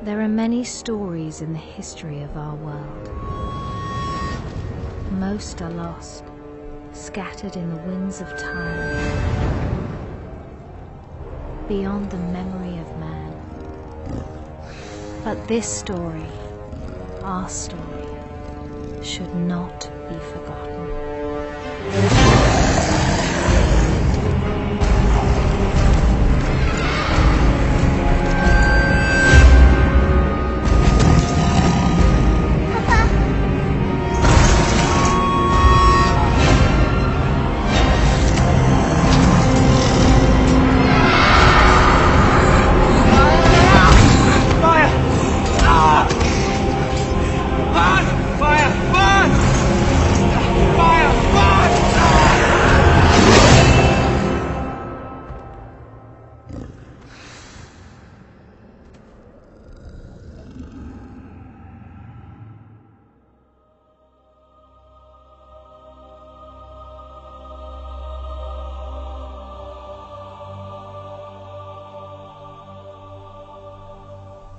There are many stories in the history of our world. Most are lost, scattered in the winds of time, beyond the memory of man. But this story, our story, should not be forgotten.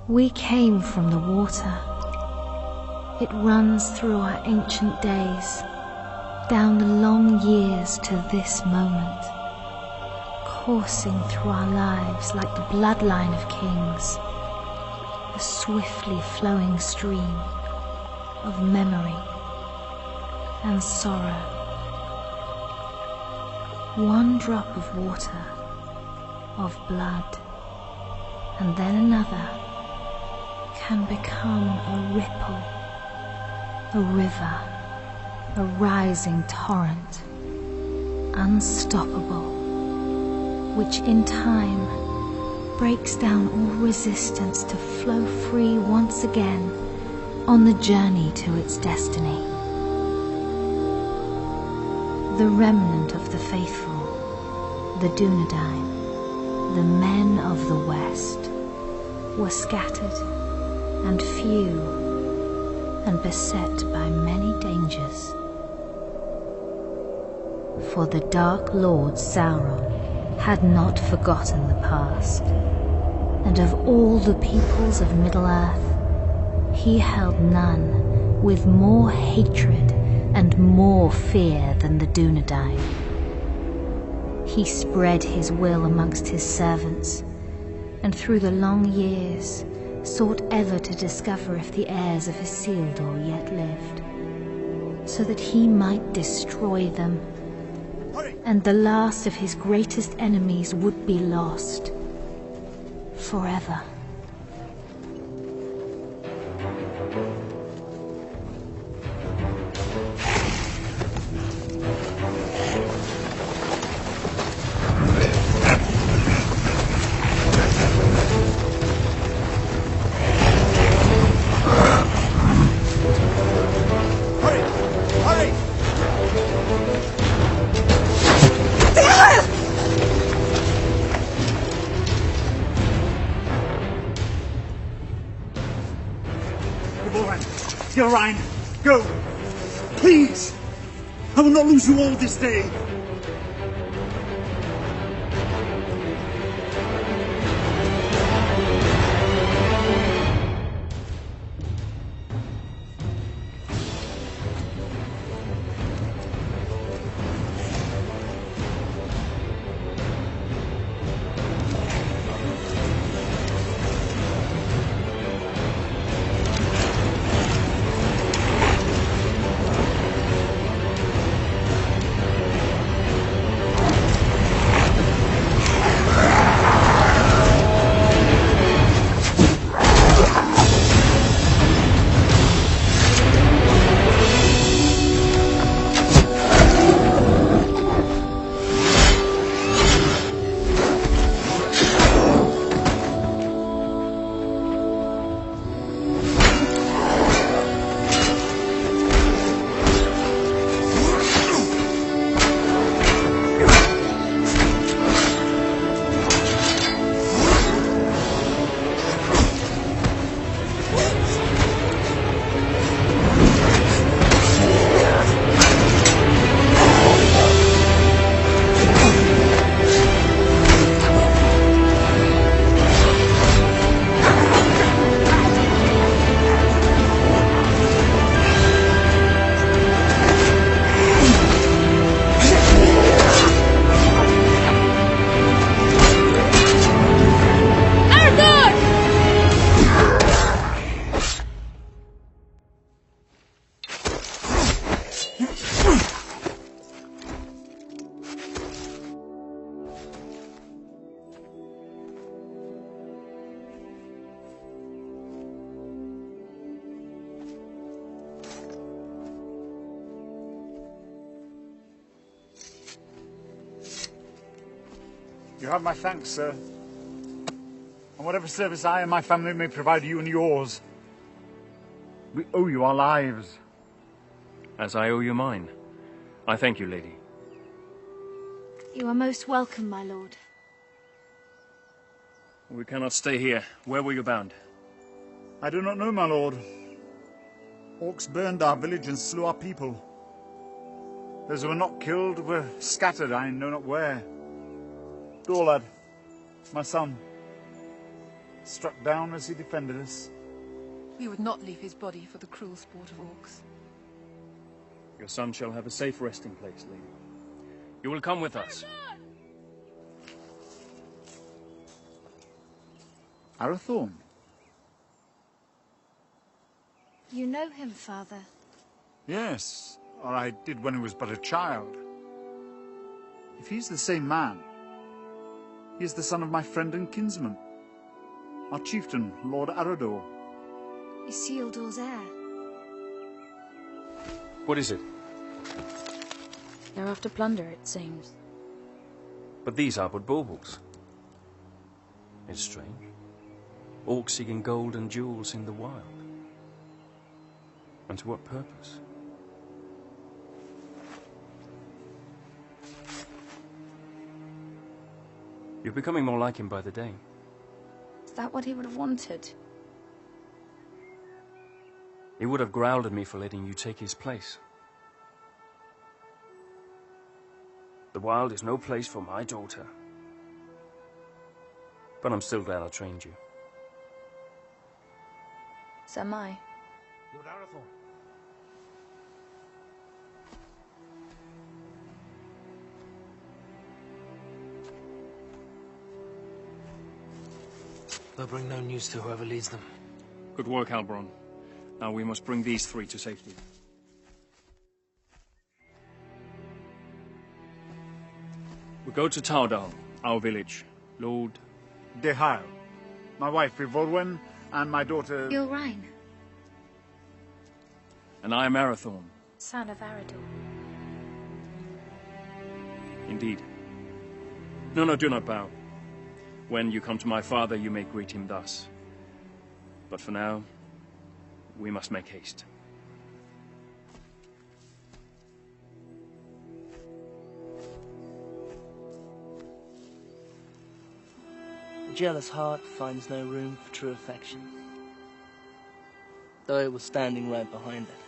We came from the water. It runs through our ancient days, down the long years to this moment, coursing through our lives like the bloodline of kings, a swiftly flowing stream of memory and sorrow. One drop of water, of blood, and then another, can become a ripple, a river, a rising torrent, unstoppable, which in time breaks down all resistance to flow free once again on the journey to its destiny. The remnant of the faithful, the Dunedain, the men of the West, were scattered and few, and beset by many dangers. For the Dark Lord Sauron had not forgotten the past, and of all the peoples of Middle-earth, he held none with more hatred and more fear than the Dunedain. He spread his will amongst his servants, and through the long years sought ever to discover if the heirs of Isildur yet lived, so that he might destroy them, and the last of his greatest enemies would be lost forever. Ryan, go! Please! I will not lose you all this day! You have my thanks, sir. And whatever service I and my family may provide you and yours, we owe you our lives. As I owe you mine. I thank you, lady. You are most welcome, my lord. We cannot stay here. Where were you bound? I do not know, my lord. Orcs burned our village and slew our people. Those who were not killed were scattered, I know not where. Dorlad, my son, struck down as he defended us. We would not leave his body for the cruel sport of orcs. Your son shall have a safe resting place, lady. You will come with us. Arathorn? You know him, father? Yes, or I did when he was but a child. If he's the same man, he is the son of my friend and kinsman, our chieftain, Lord Arador. Isildur's heir. What is it? They're after plunder, it seems. But these are but baubles. It's strange. Orcs seeking gold and jewels in the wild. And to what purpose? You're becoming more like him by the day. Is that what he would have wanted? He would have growled at me for letting you take his place. The wild is no place for my daughter. But I'm still glad I trained you. So am I. Lord Arathorn. They'll bring no news to whoever leads them. Good work, Halbron. Now we must bring these three to safety. We go to Taudal, our village. Lord... Dehail, my wife Ivorwen, and my daughter... Ilrain, And I am Arathorn. son of Arador. Indeed. No, do not bow. When you come to my father, you may greet him thus. But for now, we must make haste. A jealous heart finds no room for true affection, though it was standing right behind it.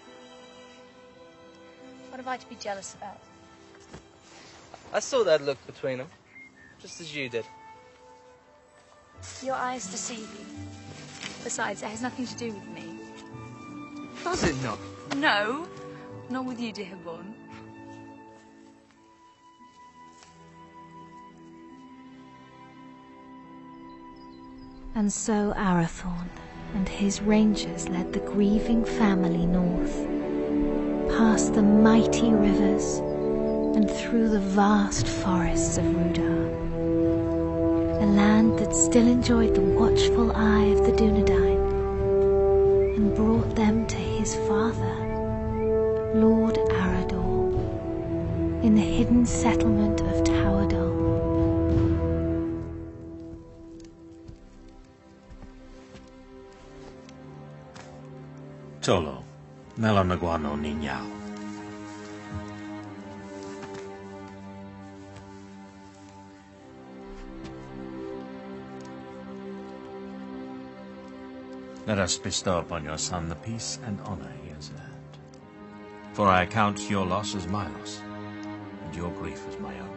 What have I to be jealous about? I saw that look between them, just as you did. Your eyes deceive you. Besides, it has nothing to do with me. Does it not? No, not with you, dear Bon. And so Arathorn and his rangers led the grieving family north, past the mighty rivers and through the vast forests of Rudar, a land that still enjoyed the watchful eye of the Dunedain, and brought them to his father, Lord Arador, in the hidden settlement of Taudal. Tolo, Melanaguano Niñao. Let us bestow upon your son the peace and honor he has earned. For I account your loss as my loss, and your grief as my own.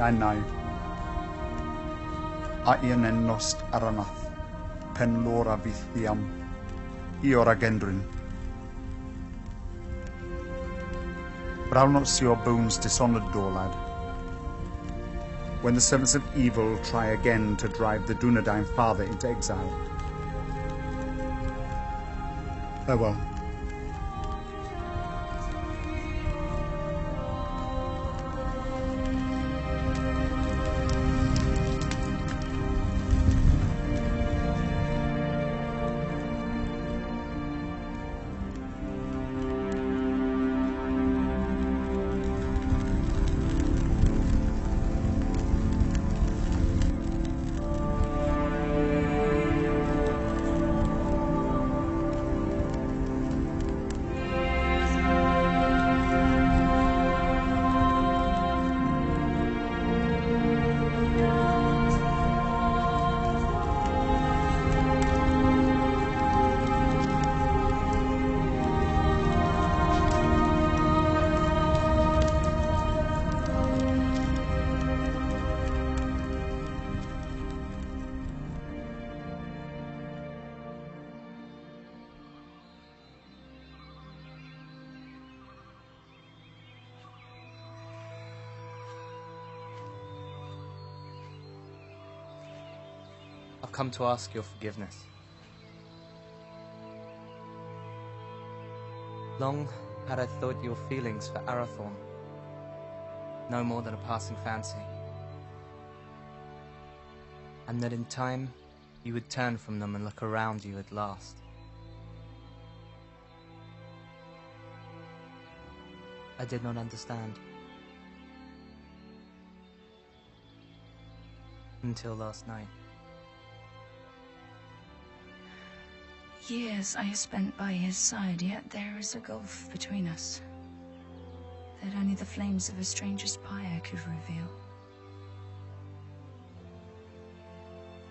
Nai. A ian en nost aranath, pen lora vithiam, iora gendrin. But I'll not see your bones dishonoured, door lad. When the servants of evil try again to drive the Dunedain father into exile. Farewell. I've come to ask your forgiveness. Long had I thought your feelings for Arathorn no more than a passing fancy, and that in time you would turn from them and look around you at last. I did not understand. Until last night. Years I have spent by his side, yet there is a gulf between us that only the flames of a stranger's pyre could reveal.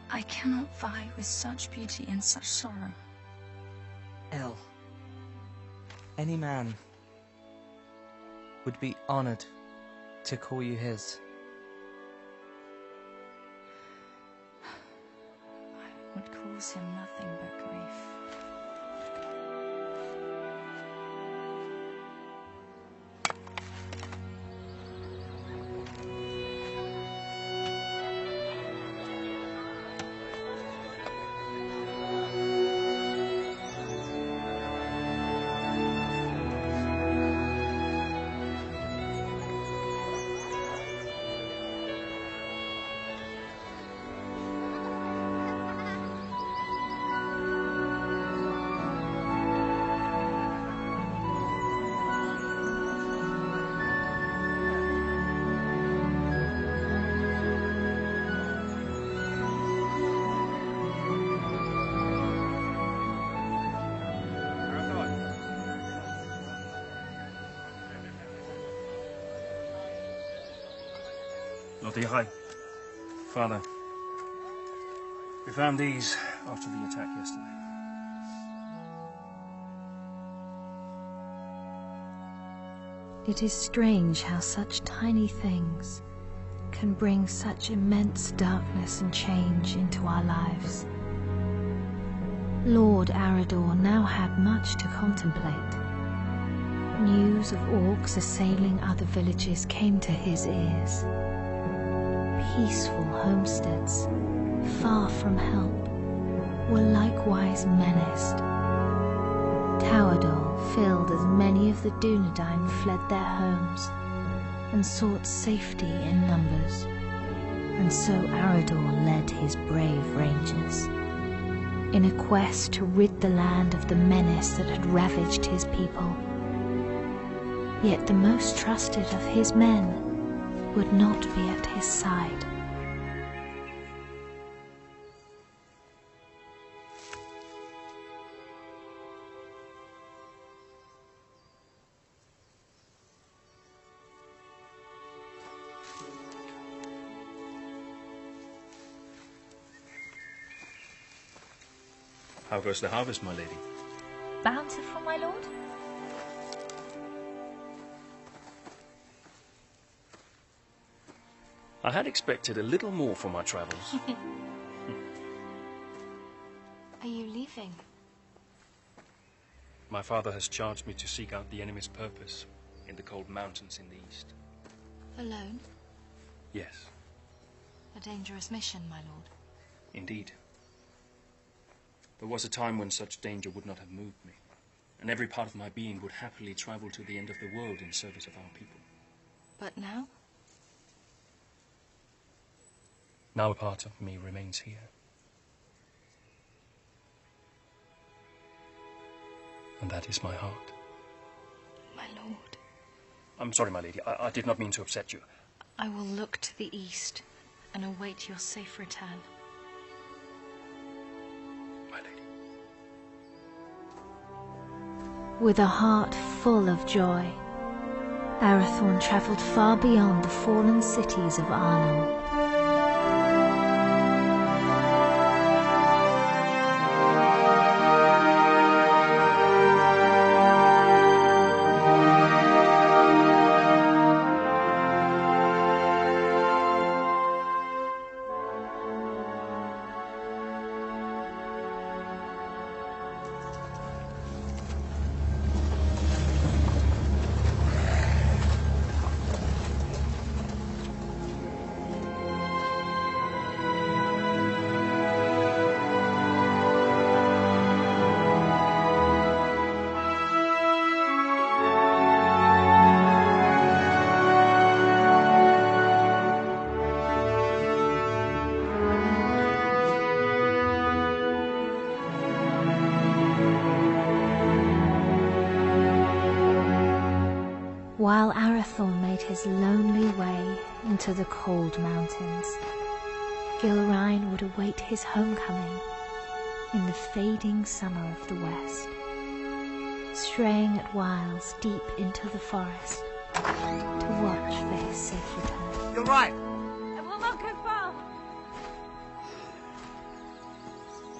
I cannot vie with such beauty and such sorrow. El, any man would be honored to call you his. I would cause him nothing but grief. Father, we found these after the attack yesterday. It is strange how such tiny things can bring such immense darkness and change into our lives. Lord Arador now had much to contemplate. News of orcs assailing other villages came to his ears. Peaceful homesteads, far from help, were likewise menaced. Towerdal filled as many of the Dunedain fled their homes and sought safety in numbers, and so Arador led his brave rangers in a quest to rid the land of the menace that had ravaged his people. Yet the most trusted of his men would not be at his side. How goes the harvest, my lady? Bountiful, my lord? I had expected a little more for my travels. Are you leaving? My father has charged me to seek out the enemy's purpose in the cold mountains in the east. Alone? Yes, A dangerous mission, my lord. indeed. There was a time when such danger would not have moved me, and every part of my being would happily travel to the end of the world in service of our people. But now? Now a part of me remains here. And that is my heart. My lord. I'm sorry, my lady. I did not mean to upset you. I will look to the east and await your safe return. My lady. With a heart full of joy, Arathorn travelled far beyond the fallen cities of Arnor. While Arathorn made his lonely way into the cold mountains, Gilrain would await his homecoming in the fading summer of the west, straying at whiles deep into the forest to watch for his safe return. You're right. I will not go far.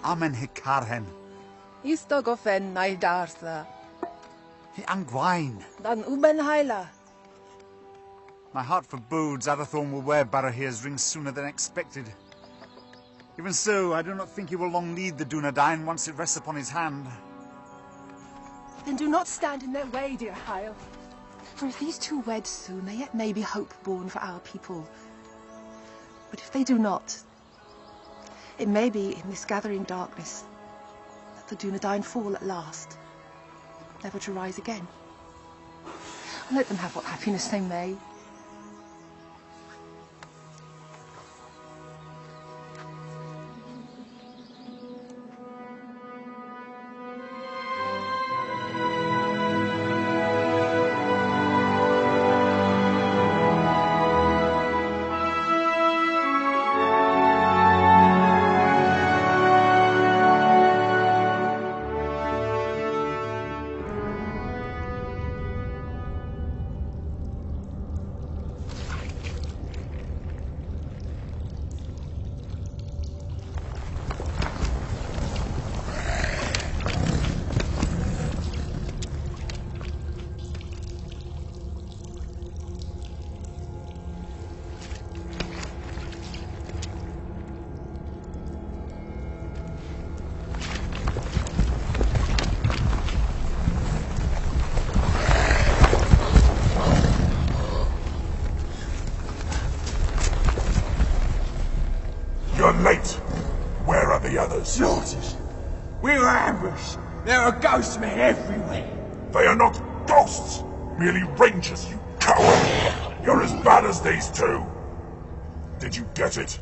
Amen hikarhen. Istogofen naidartha. Hi angwain. Dan uben haila. My heart forebodes Arathorn will wear Barahir's ring sooner than expected. Even so, I do not think he will long need the Dunedain once it rests upon his hand. Then do not stand in their way, dear Hyle. For if these two wed soon, there yet may be hope born for our people. But if they do not, it may be in this gathering darkness that the Dunedain fall at last, never to rise again. Let them have what happiness they may. You're late. Where are the others? Slaughtered. We were ambushed. There are ghost men everywhere. They are not ghosts, merely rangers, you coward! You're as bad as these two! Did you get it?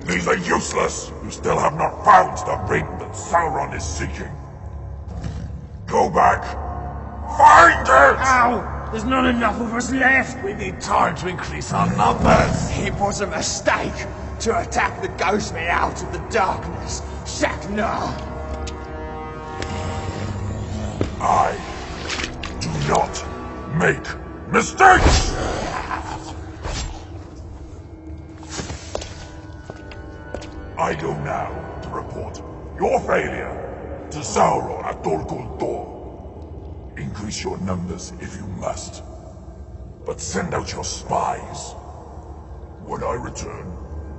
These are useless! You still have not found the ring that Sauron is seeking. Go back. Find it! Ow! There's not enough of us left! We need time to increase our numbers! It was a mistake to attack the ghost men out of the darkness. Shaknar! I do not make mistakes! I go now to report your failure to Sauron at Dol Guldur. Increase your numbers if you must, but send out your spies. When I return,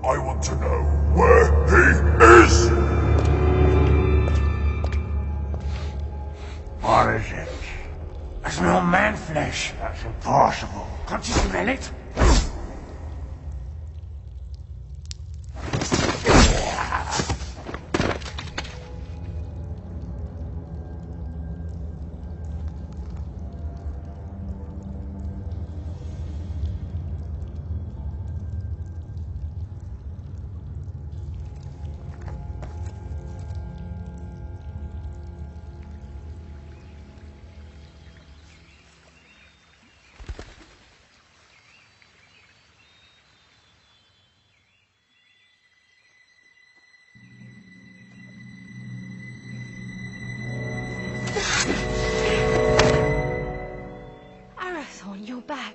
I want to know where he is! What is it? It's not man flesh. That's impossible. Can't you smell it? Arathorn, you're back.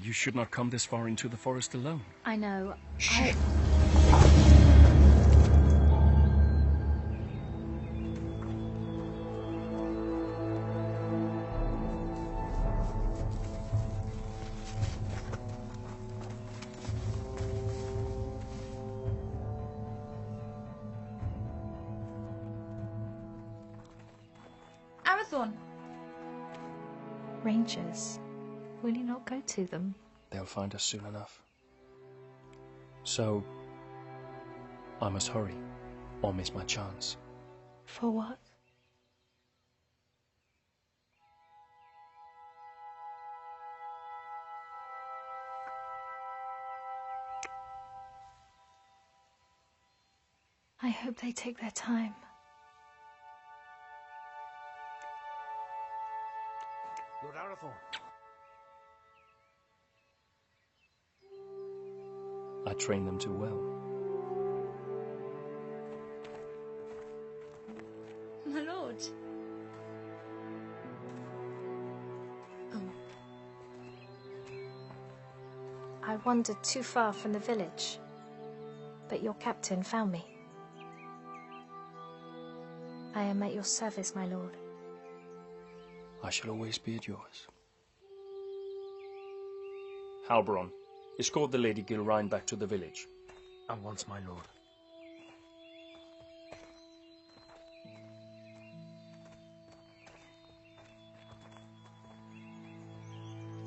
You should not come this far into the forest alone. I know. Shit. Arathorn! Rangers. Will you not go to them? They'll find us soon enough. So, I must hurry, or miss my chance. For what? I hope they take their time. Lord Arathorn. I trained them too well. My lord. I wandered too far from the village, but your captain found me. I am at your service, my lord. I shall always be at yours. Halbron, escort the Lady Gilrine back to the village. At once, my lord.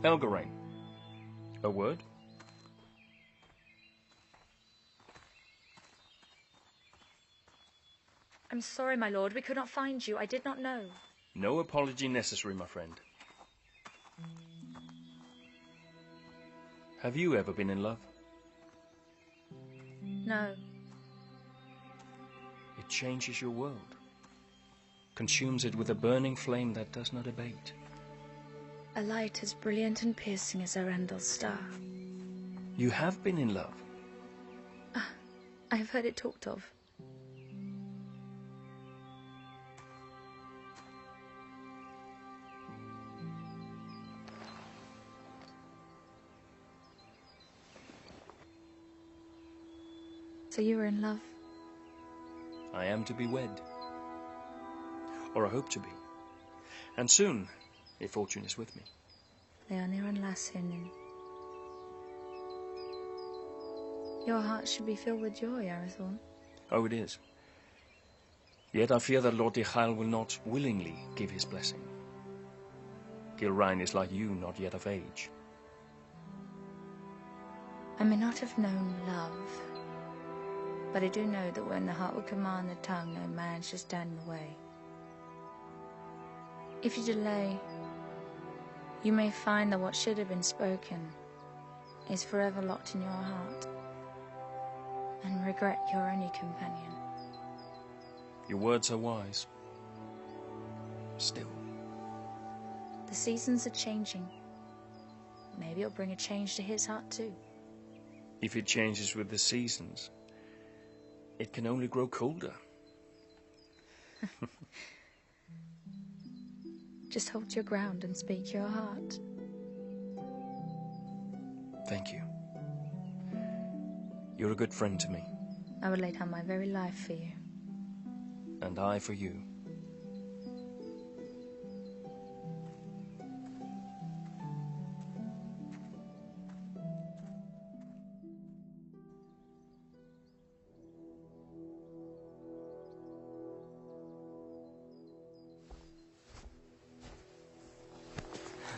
Elgarain, a word? I'm sorry, my lord. We could not find you. I did not know. No apology necessary, my friend. Have you ever been in love? No. It changes your world, consumes it with a burning flame that does not abate. A light as brilliant and piercing as Arundel's star. You have been in love. I have heard it talked of. So you were in love? I am to be wed. Or I hope to be. And soon, if fortune is with me. Leonir and Lassinin. Your heart should be filled with joy, Arathorn. Oh, it is. Yet I fear that Lord Dichael will not willingly give his blessing. Gilrine is like you, not yet of age. I may not have known love, but I do know that when the heart will command the tongue, no man shall stand in the way. If you delay, you may find that what should have been spoken is forever locked in your heart, and regret your only companion. Your words are wise. Still. The seasons are changing. Maybe it'll bring a change to his heart too. If it changes with the seasons, it can only grow colder. Just hold your ground and speak your heart. Thank you. You're a good friend to me. I would lay down my very life for you. And I for you.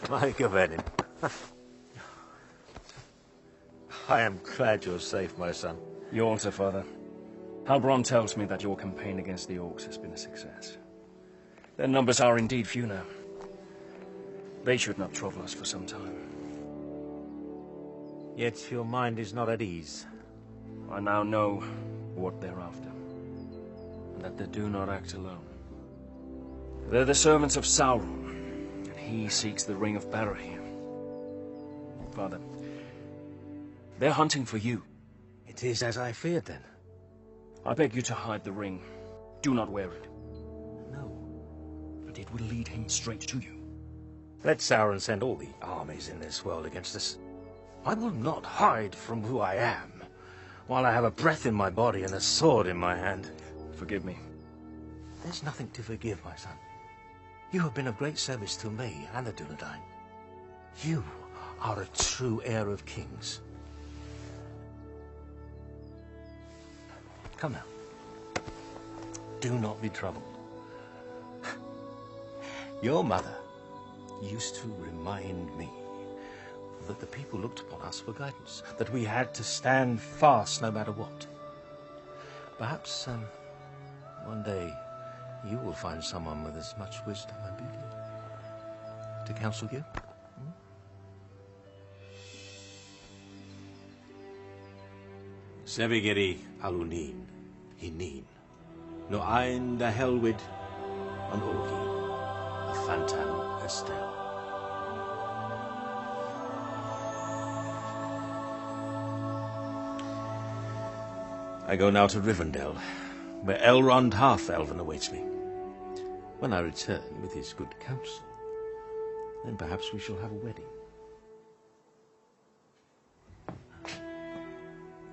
My Gavenin. I am glad you're safe, my son. You also, Father. Halbrand tells me that your campaign against the orcs has been a success. Their numbers are indeed few now. They should not trouble us for some time. Yet your mind is not at ease. I now know what they're after, and that they do not act alone. They're the servants of Sauron, and he seeks the Ring of Barahir. Father, they're hunting for you. It is as I feared, then. I beg you to hide the ring. Do not wear it. No. But it will lead him straight to you. Let Sauron send all the armies in this world against us. I will not hide from who I am, while I have a breath in my body and a sword in my hand. Forgive me. There's nothing to forgive, my son. You have been of great service to me and the Dunedain. You are a true heir of kings. Come now. Do not be troubled. Your mother used to remind me that the people looked upon us for guidance, that we had to stand fast no matter what. Perhaps one day you will find someone with as much wisdom and beauty to counsel you. Sebigeri alunin, hinin, no ein da helwid, an orgi, a phantom estel. I go now to Rivendell, where Elrond Half-Elven awaits me. When I return with his good counsel, then perhaps we shall have a wedding.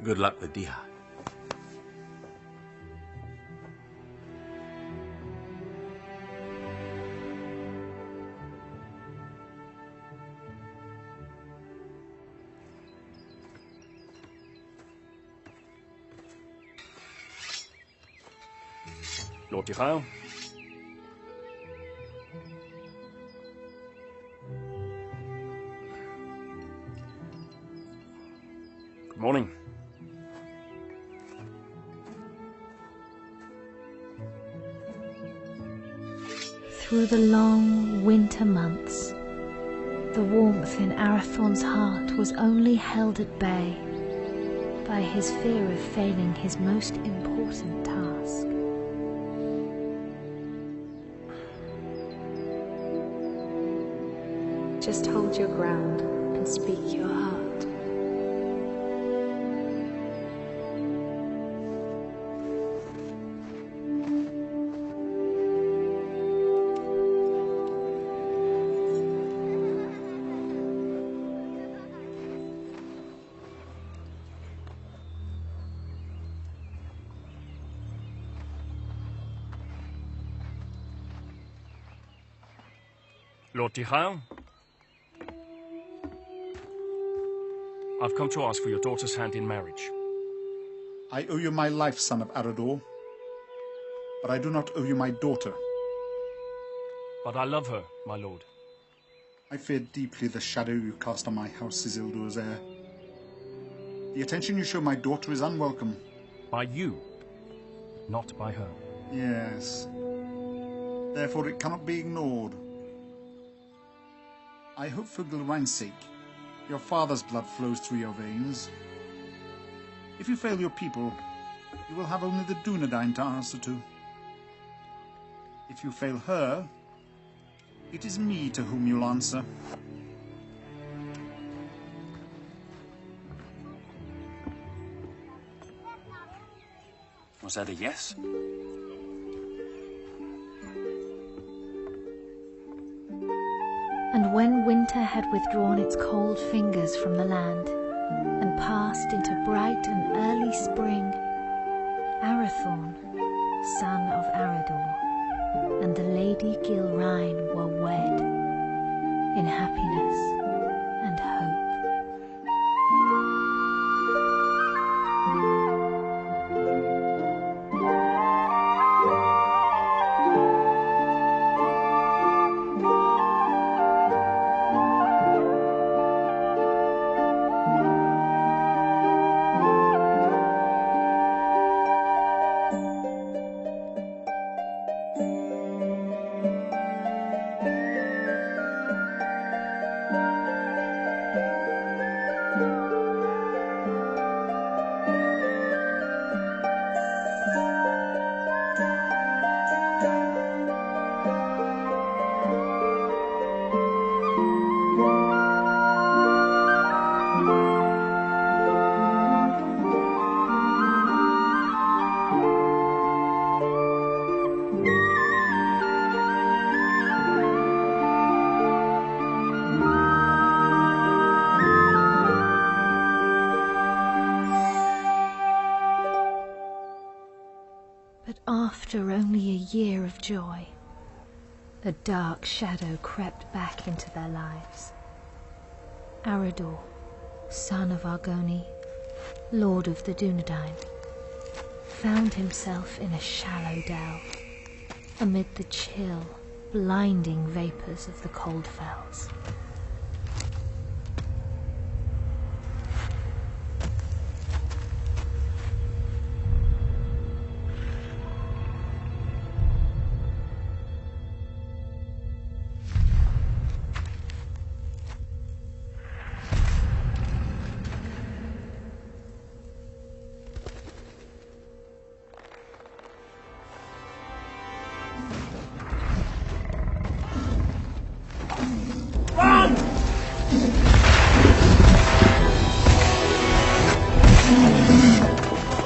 Good luck with Diha. Lord Ychael. Good morning. Through the long winter months, the warmth in Arathorn's heart was only held at bay by his fear of failing his most important task. Just hold your ground and speak your heart. Lord Ychael. I've come to ask for your daughter's hand in marriage. I owe you my life, son of Arador. But I do not owe you my daughter. But I love her, my lord. I fear deeply the shadow you cast on my house, Isildur's heir. The attention you show my daughter is unwelcome. By you, not by her. Yes. Therefore it cannot be ignored. I hope for Gilrain's sake, your father's blood flows through your veins. If you fail your people, you will have only the Dunedain to answer to. If you fail her, it is me to whom you'll answer. Was that a yes? And when winter had withdrawn its cold fingers from the land and passed into bright and early spring, Arathorn, son of Arador, and the Lady Gilrain were wed in happiness and hope. after only a year of joy, a dark shadow crept back into their lives. Arador, son of Argoni, lord of the Dunedain, found himself in a shallow dell, amid the chill, blinding vapours of the cold fells.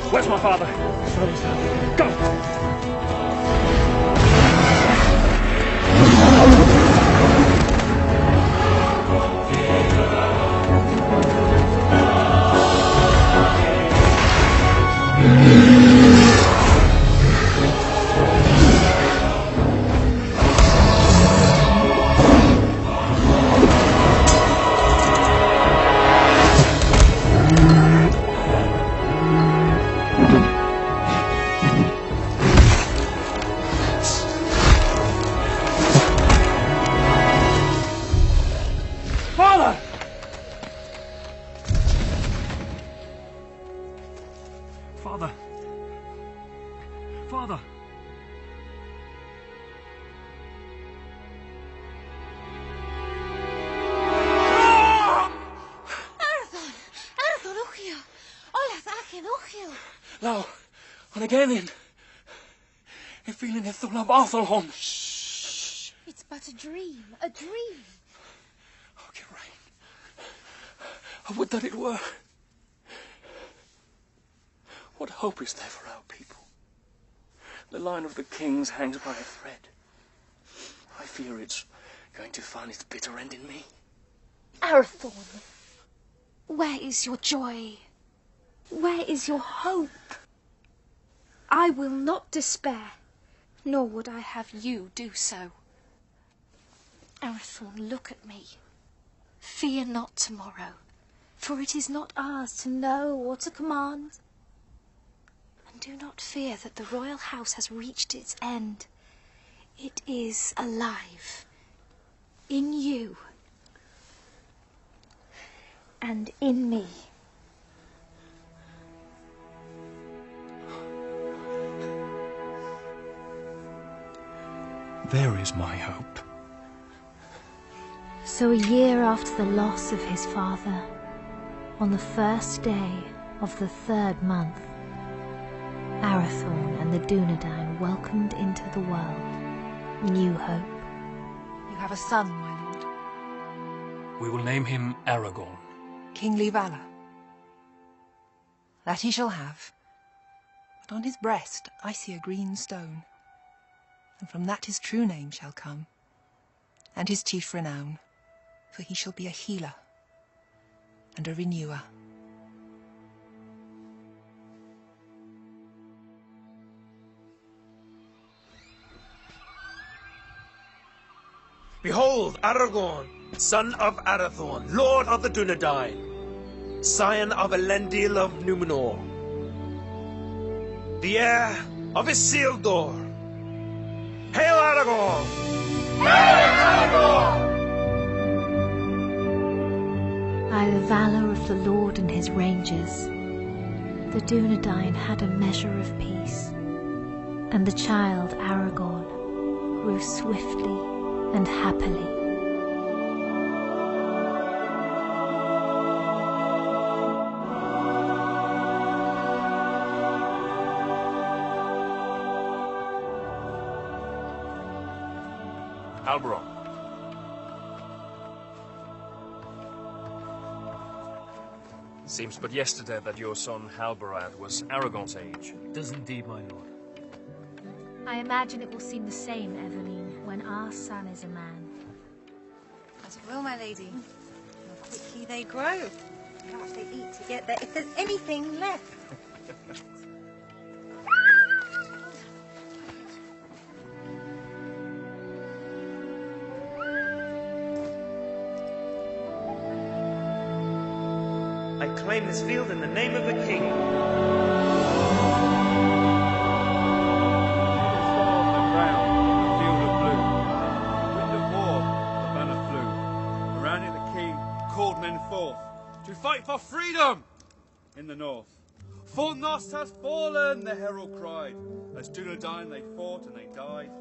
Where's my father? Go! Father! Father! Arathon, Uchio! Olas Achen, Uchio! Now, and again in. A feeling it through love Arthurholm. Shh! It's but a dream, a dream. Oh, Geraint. I would that it were. What hope is there for our people? The line of the kings hangs by a thread. I fear it's going to find its bitter end in me. Arathorn, where is your joy? Where is your hope? I will not despair, nor would I have you do so. Arathorn, look at me. Fear not tomorrow, for it is not ours to know or to command. And do not fear that the royal house has reached its end. It is alive. In you. And in me. There is my hope. So a year after the loss of his father, on the first day of the 3rd month, Arathorn and the Dunedain welcomed into the world new hope. You have a son, my lord. We will name him Aragorn. Kingly valour. That he shall have. But on his breast I see a green stone. And from that his true name shall come, and his chief renown, for he shall be a healer and a renewer. Behold, Aragorn, son of Arathorn, lord of the Dunedain, scion of Elendil of Numenor, the heir of Isildur. Hail Aragorn! Hail Aragorn! By the valour of the Lord and his rangers, the Dunedain had a measure of peace, and the child Aragorn grew swiftly and happily. Halbrand. Seems but yesterday that your son Halbarad was Aragorn's age. It does indeed, my lord. I imagine it will seem the same, Eveline, when our son is a man. As it will, my lady. How quickly they grow. How much they eat to get there, if there's anything left. claim this field in the name of the king. To fight for freedom in the north. For Nost has fallen, the herald cried. As Dunedain they fought and they died.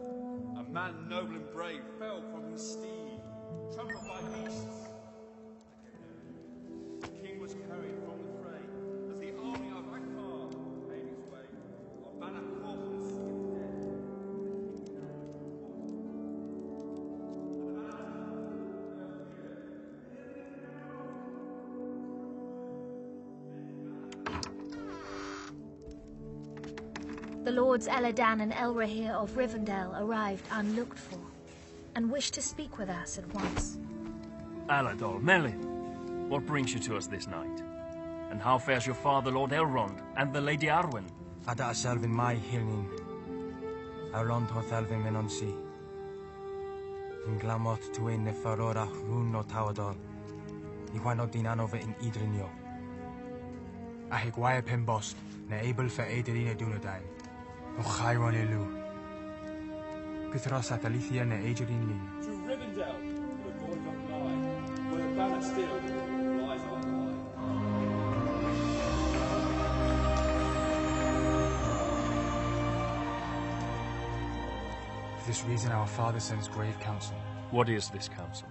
A man noble and brave fell from his steed, trampled by beasts. The king was carried from the fray as the army of Akbar made its way. Our banner corpus its dead. The Lords Eladan and Elrahir of Rivendell arrived unlooked for, and wished to speak with us at once. Aladol, Melin, what brings you to us this night? And how fares your father, Lord Elrond, and the Lady Arwen? Ada Selvin mai hilnin. Elrond hoth Elvin menonsi. In glamot tuin ne farora run no tawadol. Iwano dinanove in idrinio. Ahigwaya Pimbost, ne able for Aederina Dunedain. O Chiron Elu. Guthros Atalithia ne Aederin Lin. To Rivendell, the void of lie, where the banner still lies on high. For this reason our father sends grave counsel. What is this counsel?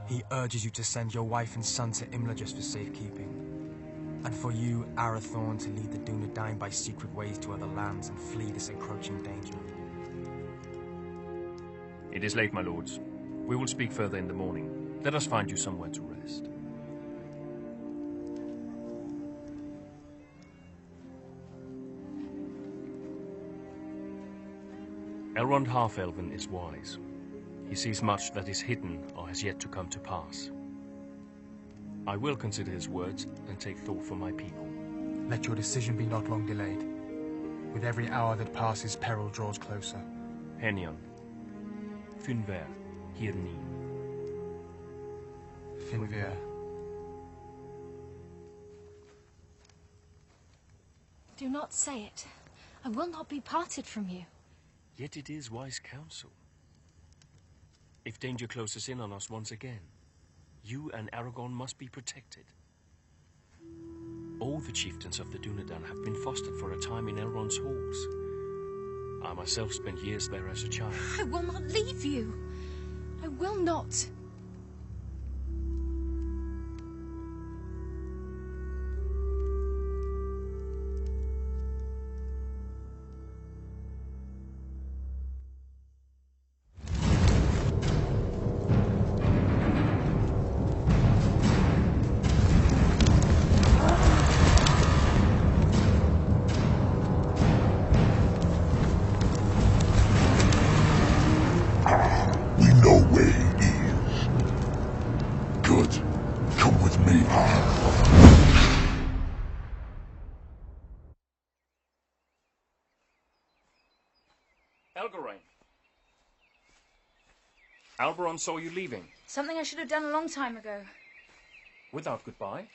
He urges you to send your wife and son to Imla just for safekeeping. And for you, Arathorn, to lead the Dunedain by secret ways to other lands and flee this encroaching danger. It is late, my lords. We will speak further in the morning. Let us find you somewhere to rest. Elrond Half-Elven is wise. He sees much that is hidden or has yet to come to pass. I will consider his words and take thought for my people. Let your decision be not long delayed. With every hour that passes, peril draws closer. Henion. Finver, Hirni. Finver. Do not say it. I will not be parted from you. Yet it is wise counsel. If danger closes in on us once again, you and Aragorn must be protected. All the chieftains of the Dunedain have been fostered for a time in Elrond's halls. I myself spent years there as a child. I will not leave you. I will not. Alberon saw you leaving. Something I should have done a long time ago. Without goodbye?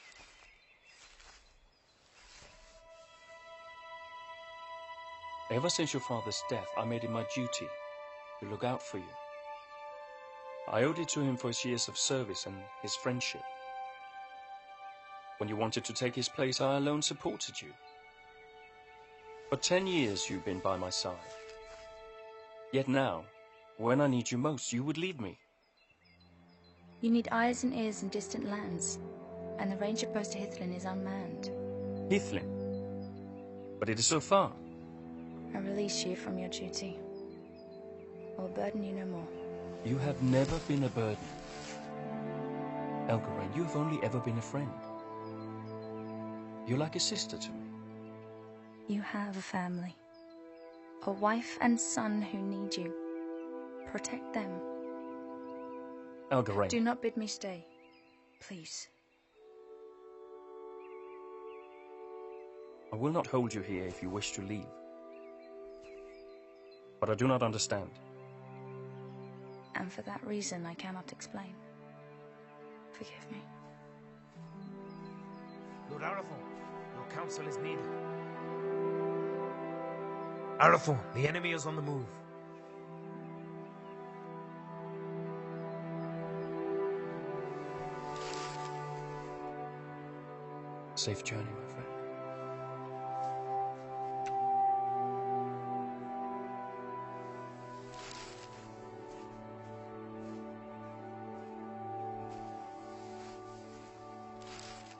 Ever since your father's death, I made it my duty to look out for you. I owed it to him for his years of service and his friendship. When you wanted to take his place, I alone supported you. For 10 years you've been by my side. Yet now, when I need you most, you would leave me. You need eyes and ears in distant lands, and the ranger post to Hithlin is unmanned. Hithlin? But it is so far. I release you from your duty. I will burden you no more. You have never been a burden. Elgarain, you have only ever been a friend. You're like a sister to me. You have a family. A wife and son who need you. Protect them. Elgarain. Do not bid me stay. Please. I will not hold you here if you wish to leave. But I do not understand. And for that reason, I cannot explain. Forgive me. Lord Arathorn, your counsel is needed. Arathorn, the enemy is on the move. Safe journey, my friend.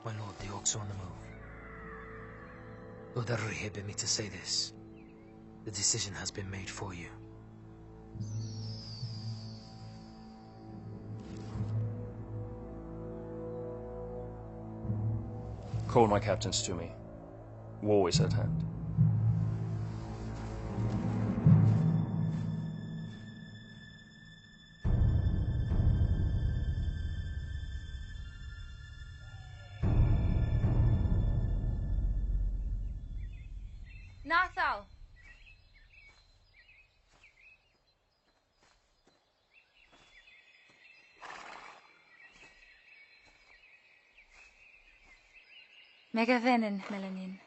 My lord, the orcs are on the move. Lord Aruri bid me to say this. The decision has been made for you. Call my captains to me. War is at hand. Nathal! Megavenen, Melanin.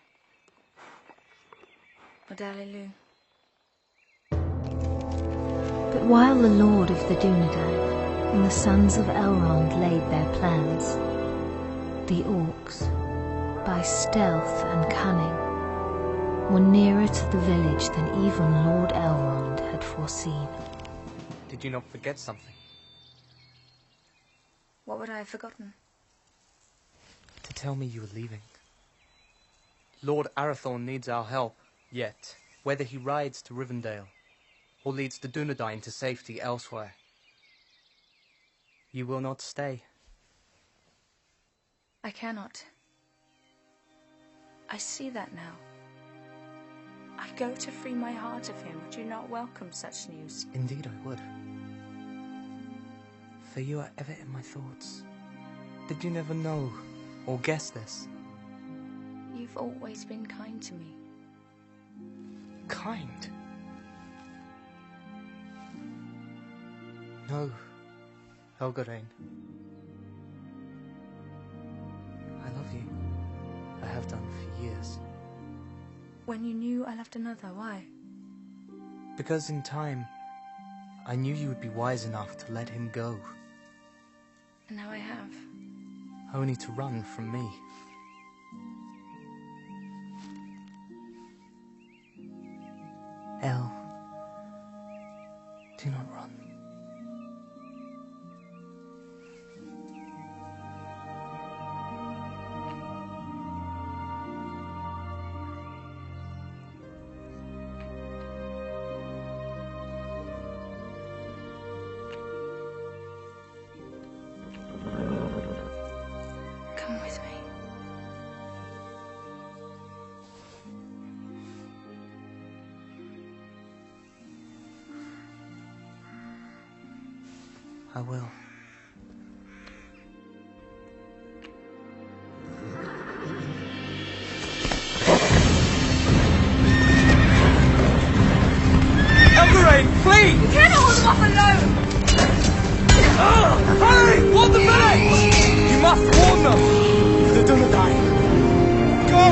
Odalilu. But while the Lord of the Dunedain and the sons of Elrond laid their plans, the orcs, by stealth and cunning, were nearer to the village than even Lord Elrond had foreseen. Did you not forget something? What would I have forgotten? To tell me you were leaving. Lord Arathorn needs our help, yet, whether he rides to Rivendell, or leads the Dunedain to safety elsewhere, you will not stay. I cannot. I see that now. I go to free my heart of him. Would you not welcome such news? Indeed I would. For you are ever in my thoughts. Did you never know or guess this? You've always been kind to me. Kind? No, Helgarain. I love you. I have done for years. When you knew I loved another, why? Because in time, I knew you would be wise enough to let him go. And now I have. Only to run from me. El, do not run. Come with me. I will. Elgarain, flee! You cannot hold them off alone! Hurry! Warn the village! You must warn them! The Dunedain. Go!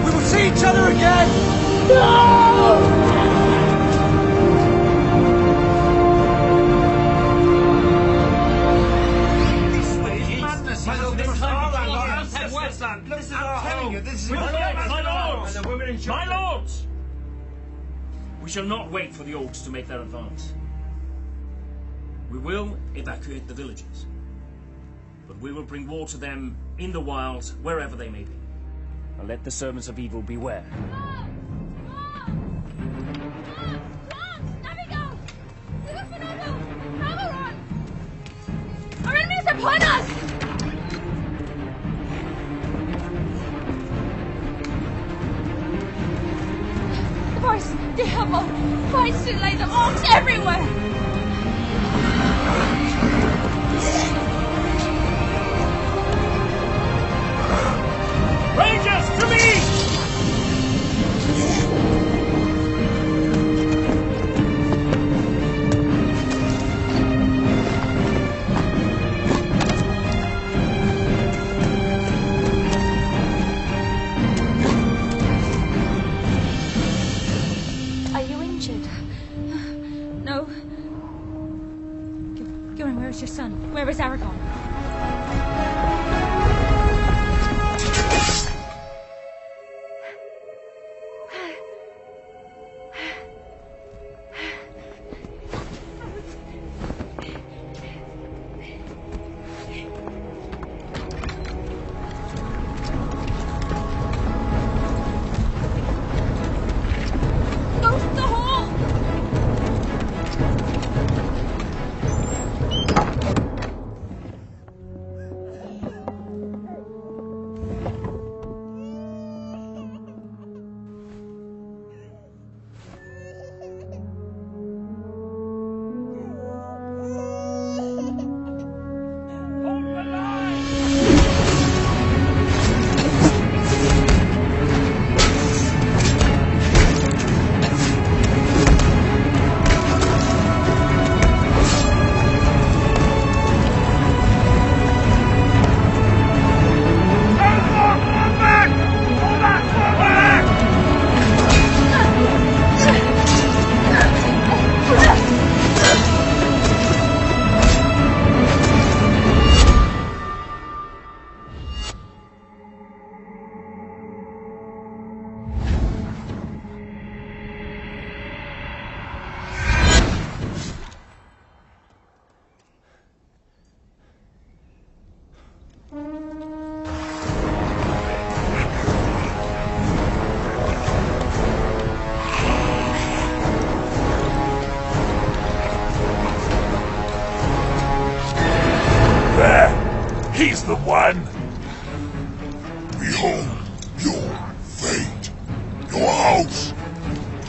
We will see each other again! No! My lords! We shall not wait for the orcs to make their advance. We will evacuate the villages, but we will bring war to them in the wilds, wherever they may be. And let the servants of evil beware. Our enemy is upon us! Voice, the Hemel, fights to lay the orcs everywhere! Rangers, to me! your son? Where is Aragon? He's the one! Behold your fate! Your house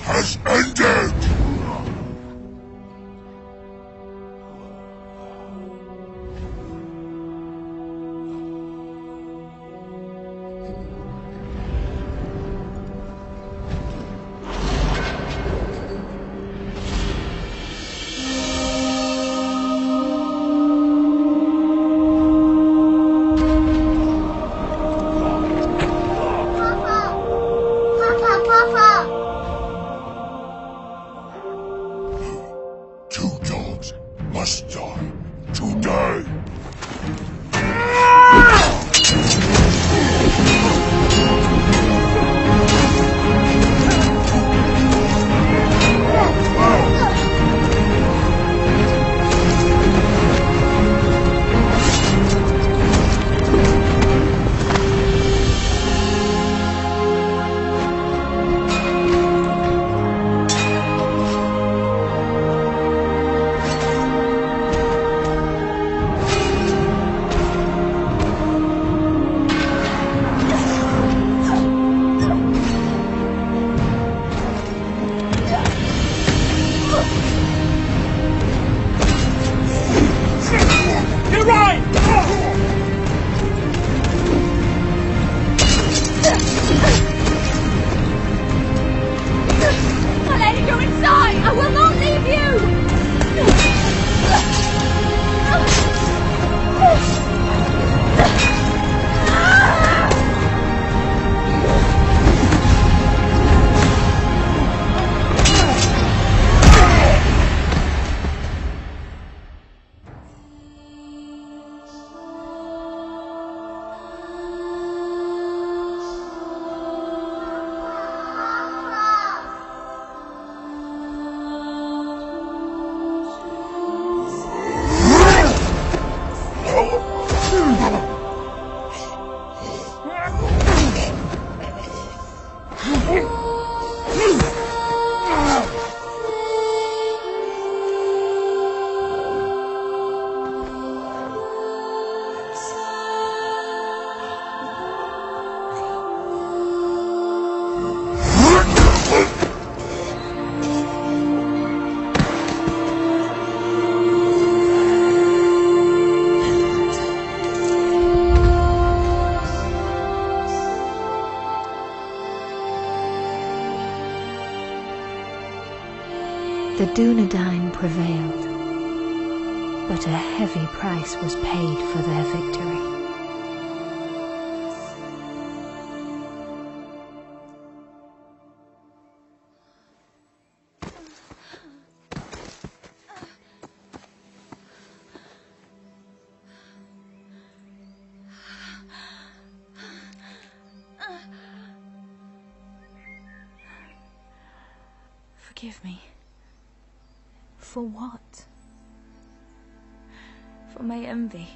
has ended! Must die today. The Dunedain prevailed, but a heavy price was paid for their victory. Forgive me. For what? For my envy.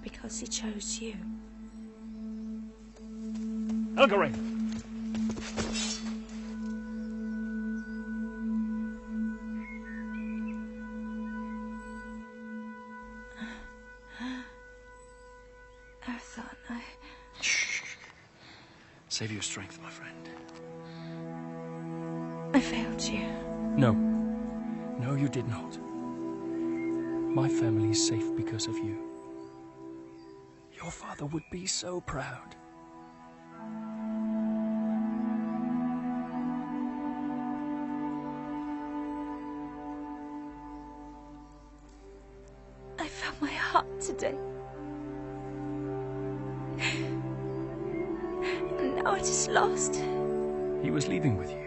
Because he chose you. Elgarin! Arathorn, Shh. Save your strength, my friend. I failed you. No. No, you did not. My family is safe because of you. Your father would be so proud. I found my heart today. And now it is lost. He was leaving with you.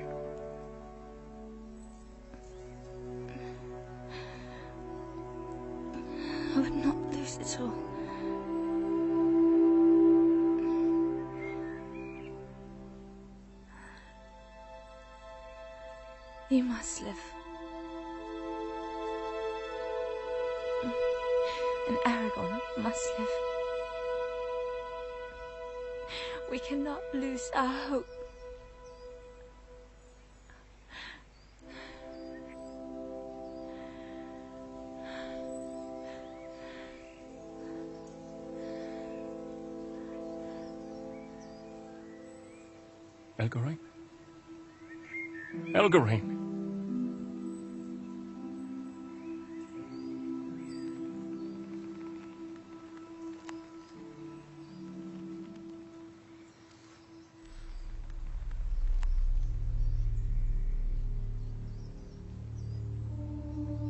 I would not lose it all. You must live. And Aragon must live. We cannot lose our hope. Elgarin? Elgarin!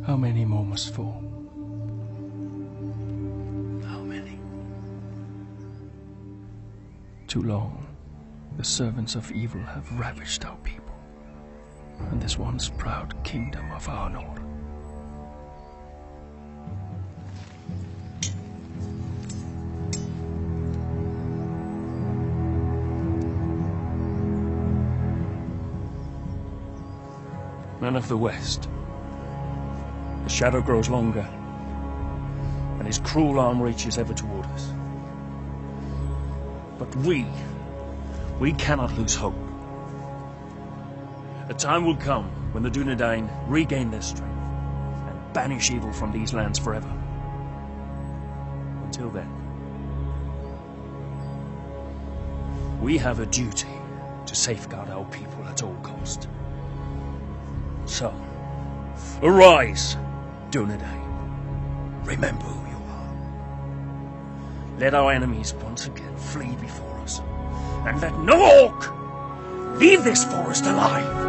How many more must fall? How many? Too long, the servants of evil have ravaged our people, and this once proud kingdom of Arnor. Men of the West, the shadow grows longer, and his cruel arm reaches ever toward us. But we cannot lose hope. A time will come when the Dunedain regain their strength and banish evil from these lands forever. Until then, we have a duty to safeguard our people at all cost. So, arise, Dunedain. Remember who you are. Let our enemies once again flee before us, and let no orc leave this forest alive.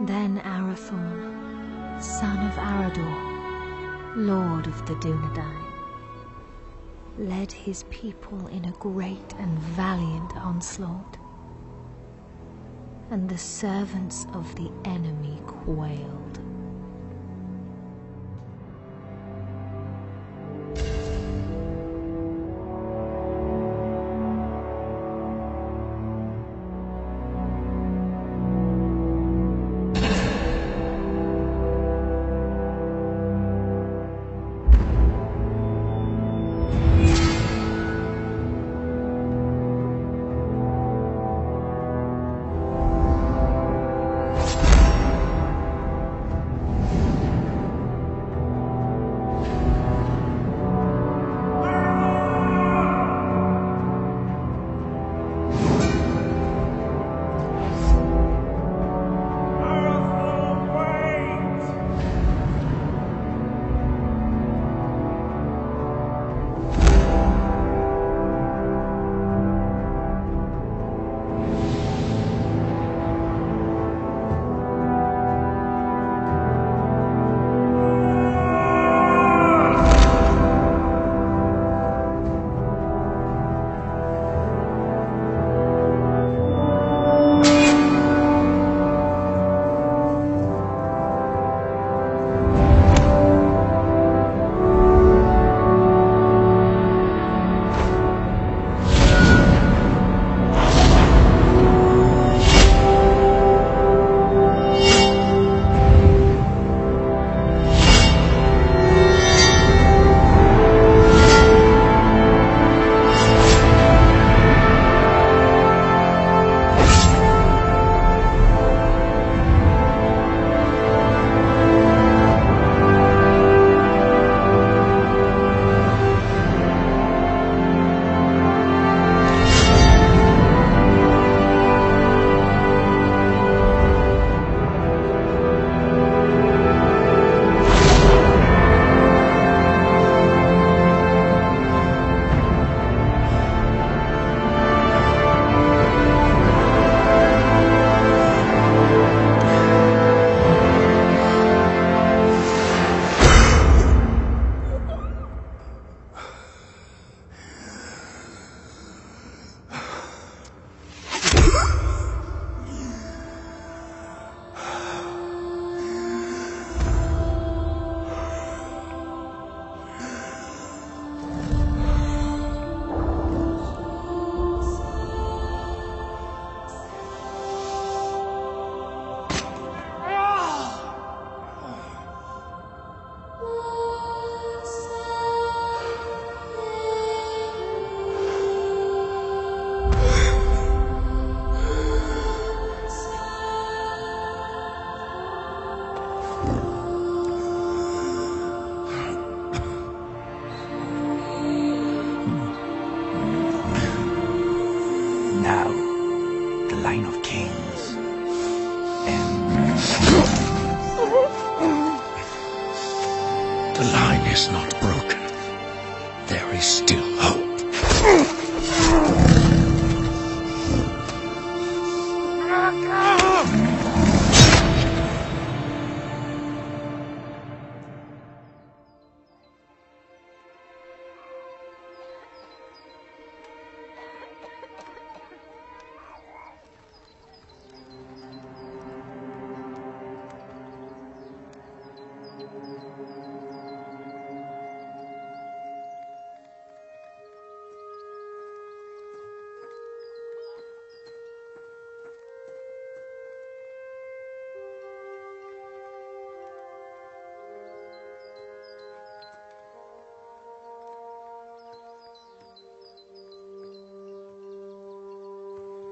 Then Arathorn, son of Arador, lord of the Dunedain, led his people in a great and valiant onslaught, and the servants of the enemy quailed. is not broken. There is still hope.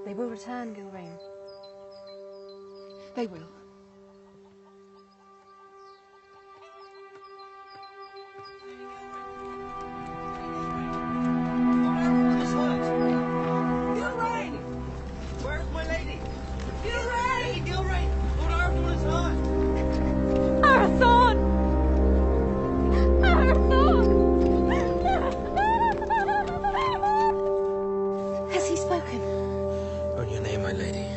They will return, Gilrain. They will. Gilrain! Where's my lady? Gilrain! Gilrain! Lord Arthur is hurt! Arathorn! Has he spoken? On your name, my lady.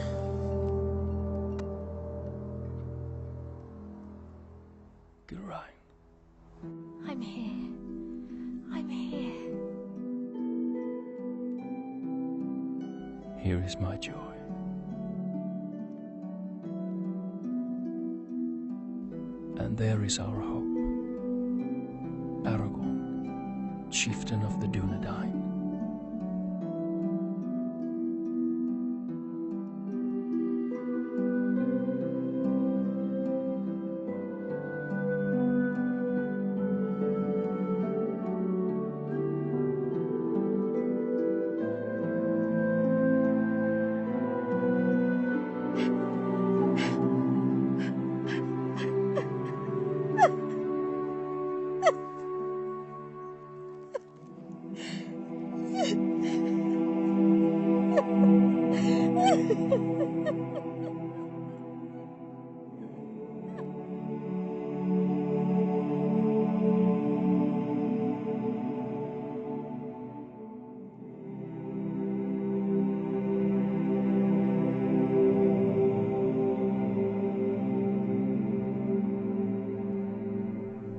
Gilrain. I'm here. I'm here. Here is my joy. And there is our hope. Aragorn, chieftain of the Dunedain.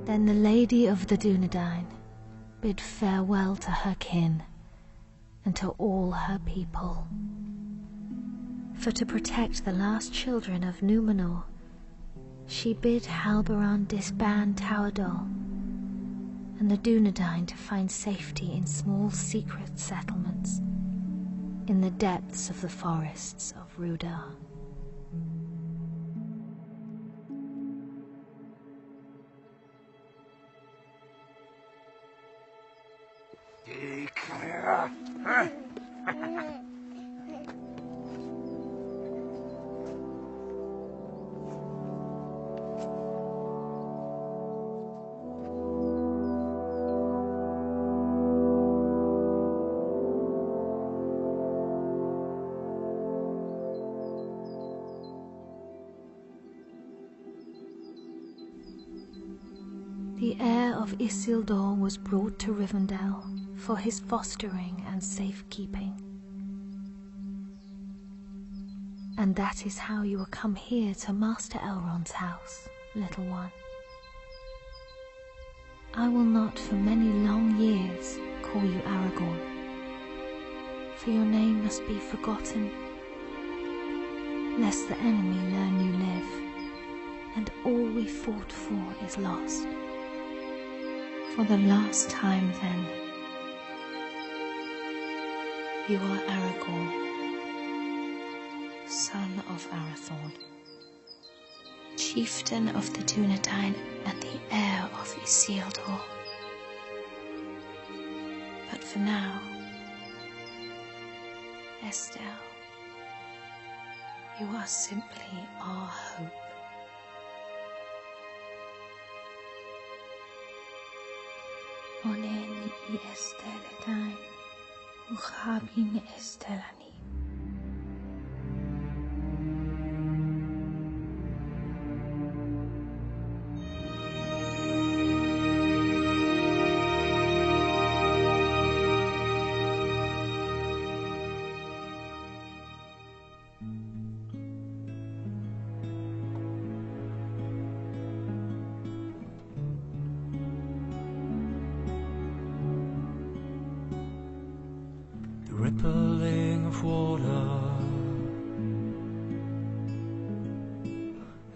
Then the Lady of the Dunedain bid farewell to her kin and to all her people. For to protect the last children of Númenor, she bid Halbarand disband Tawdol and the Dunedain to find safety in small secret settlements in the depths of the forests of Rudar. The heir of Isildur was brought to Rivendell for his fostering and safekeeping. And that is how you will come here to Master Elrond's house, little one. I will not for many long years call you Aragorn, for your name must be forgotten, lest the enemy learn you live, and all we fought for is lost. For the last time, then, you are Aragorn, son of Arathorn, chieftain of the Dunedain and the heir of Isildur. But for now, Estelle, you are simply our hope. Onen I Esteledain, Uchabin Estelani.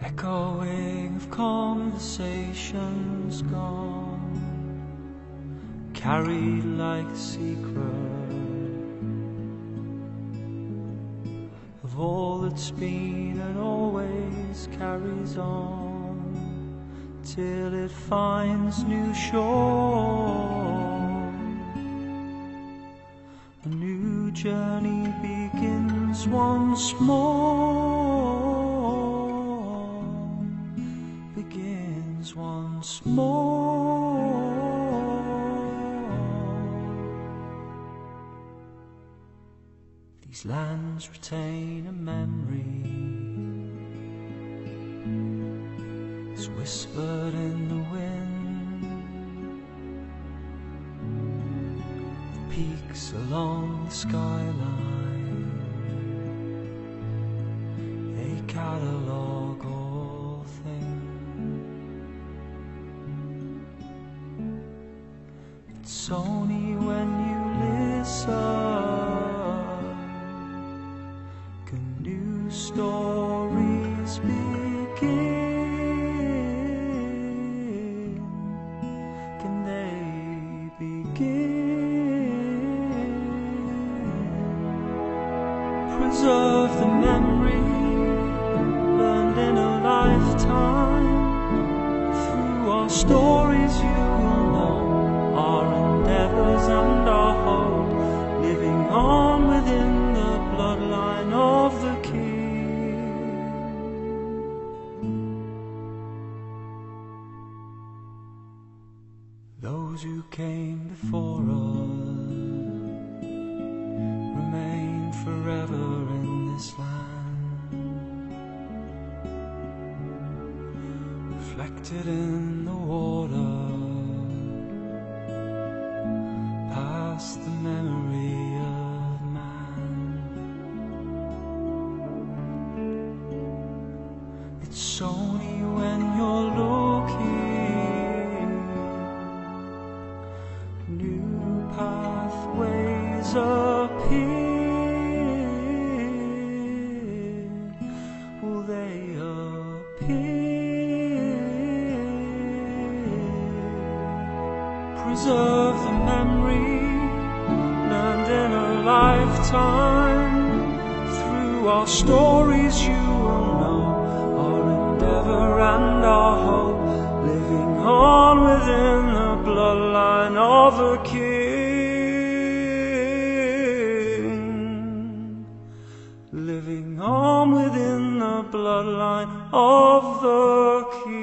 echoing of conversations gone, carried like a secret of all that's been and always carries on till it finds new shore. A new journey begins once more, begins once more. These lands retain a memory, it's whispered in the wind. The peaks along the skyline, they catalogue all things. It's only when you listen can new stories begin. Can they begin? Preserve the memory learned in a lifetime. Through our stories you will know our endeavors and our hope, living on within the bloodline of the King. Those who came before us remain forever in this land, reflected in the water, past the memory of man. It's only when you're looking new pathways appear. Will they appear? Preserve the memory learned in a lifetime. Through our stories you will know our endeavor and our hope, living on within the bloodline of the King. Living on within the bloodline of the King.